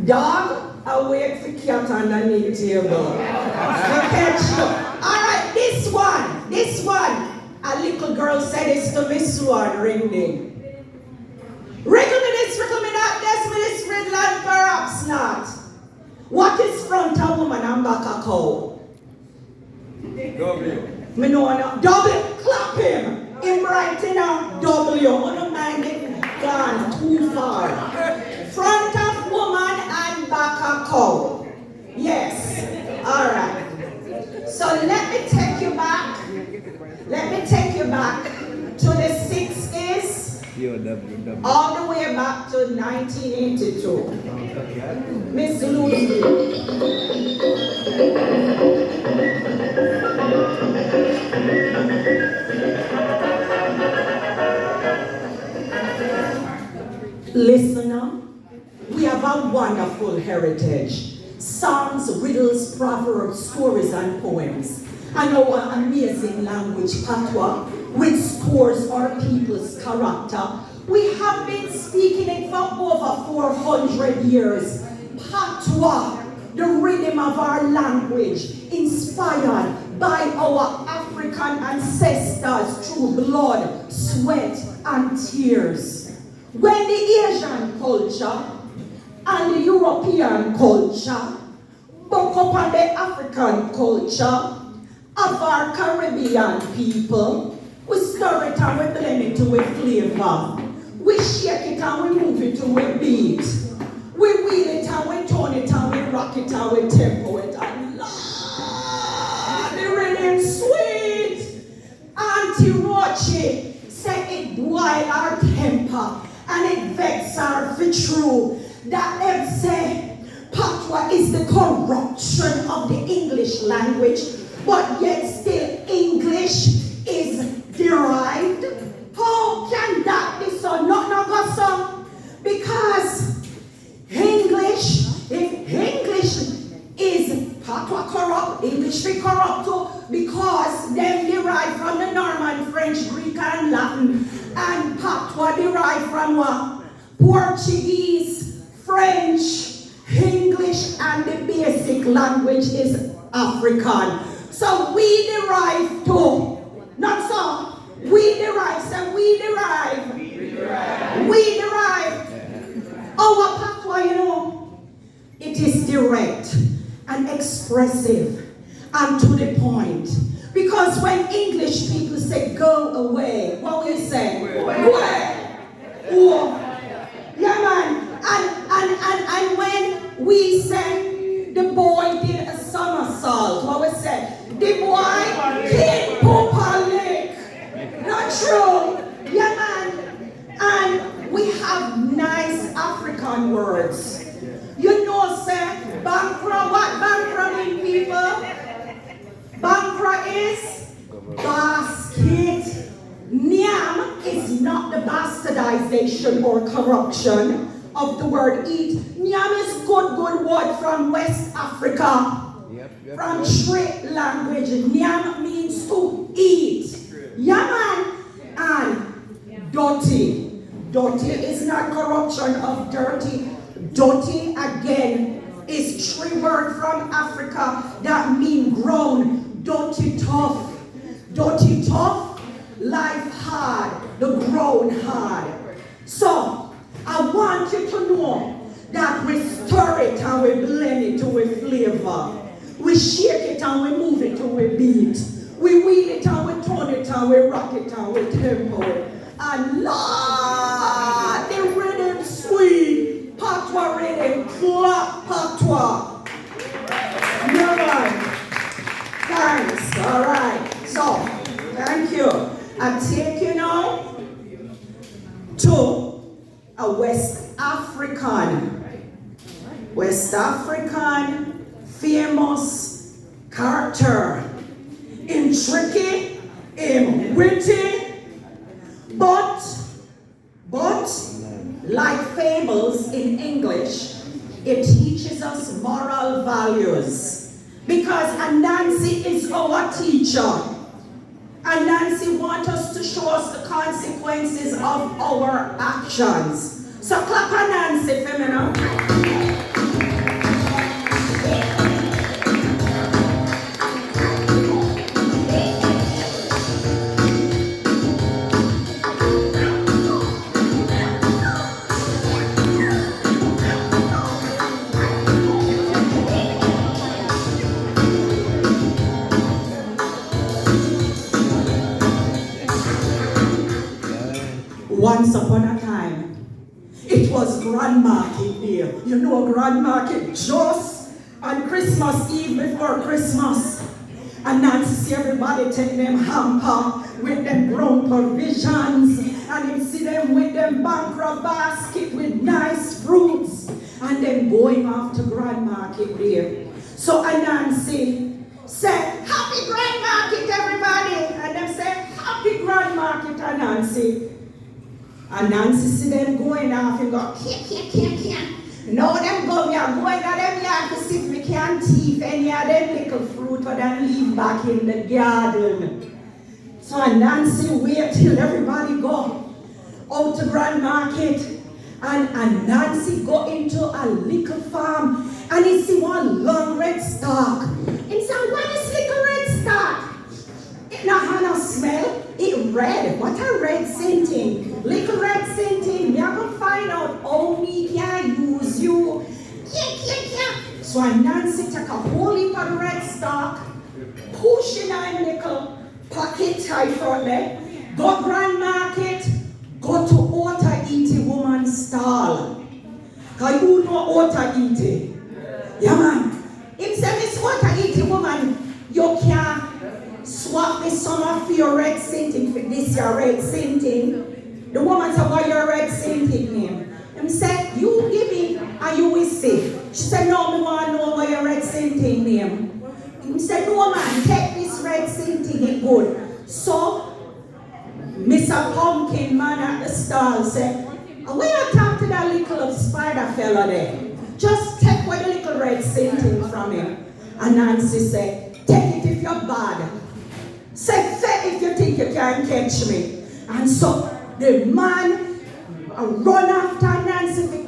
Dog, I wait for cat underneath the table. Alright, this one. A little girl said this to me, Swan, ring me. Riddle me this, riddle me that, guess me this, riddle and perhaps not. What is front a woman and back a cow? W. Me know no. W, clap him. In writing a W. I don't mind it gone too far. Front of woman and back a cow. Yes. Alright. So let me take you back. To the 60s. All the way back to 1982. Miss Lou. Listener, we have a wonderful heritage. Songs, riddles, proverbs, stories, and poems. And our amazing language, patois, which scores our people's character. We have been speaking it for over 400 years. Patois, the rhythm of our language, inspired by our African ancestors through blood, sweat, and tears. When the Asian culture and the European culture buck up on the African culture of our Caribbean people, we stir it and we blend it to a flavor. We shake it and we move it to a beat. We wheel it and we turn it and we rock it and we tempo it. And Lord, the rhythm sweet. Auntie Roche said it boil our temper and it vex our for true. That them say patois is the corruption of the English language, but yet still English is derived. How can that be so? Not go so. Because English, if English is patois corrupt, English is corrupt too, because them derived from the Norman, French, Greek, and Latin, and patois derived from what? Portuguese, French, English, and the basic language is African. So we derive too. Not so. We derive. So we derive. We derive. Our patois, you know, it is direct and expressive and to the point. Because when English people say go away, what will you say? Go away. Oh. Yeah, man. And when we say the boy did a somersault, what we say? The boy did poop on lick. Not true. Yeah, man. And we have nice African words. You know, say, Bankra, what Bankra mean, people? Bankra is basket. Nyam is not the bastardization or corruption of the word eat. Nyam is good word from West Africa. From Sri language. Nyam means to eat. Yaman and dirty. Dirty is not corruption of dirty. Dirty again is three word from Africa that mean grown. Dirty tough. Dirty tough. Life hard, the grown hard. So, I want you to know that we stir it and we blend it to a flavor. We shake it and we move it to a beat. We wheel it and we turn it and we rock it and we tempo it. And Lord, the rhythm sweet, patois rhythm, clap patois. Yeah, thanks, all right. So, thank you. I take you now to a West African famous character. In tricky, in witty, but like fables in English, it teaches us moral values. Because Anansi is our teacher. Anansi wants us to show us the consequences of our actions. So clap Anansi for me now. Grand Market there. You know Grand Market just on Christmas Eve before Christmas. And Nancy see everybody take them hamper with them brown provisions. And you see them with them bankrupt basket with nice fruits. And then going off to Grand Market there. So Anansi said, Happy Grand Market, everybody. And them say, Happy Grand Market, Anansi. And Nancy see them going off and go, Kia. No, them go, we are going to them yard to see if we can thief any of them little fruit or then leave back in the garden. So Nancy wait till everybody go out to Grand Market. And Nancy go into a little farm and he see one long red stalk. He said, what is little red stalk? It not have no smell. It red. What a red scenting. Little red scenting. We are going to find out how we can use you. Yeah. So Nancy take a whole heap of red stalk, push in a little pocket tight front there, go Grand Market, go to Ota Iti woman's stall. Because you know Ota Iti. Yeah, man. If say Miss Ota Iti woman, you can swap me some of your red scenting for this your red scenting. The woman said, what your red scenting name? He said, you give me and you will see. She said, no, me want to know what your red scenting name. He said, no man, take this red scenting, it good. So, Mr. Pumpkin man at the stall said, when you talk to that little spider fella there, just take what the little red scenting from him. And Nancy said, take it if you're bad. Say fair if you think you can catch me. And so the man run after Nancy to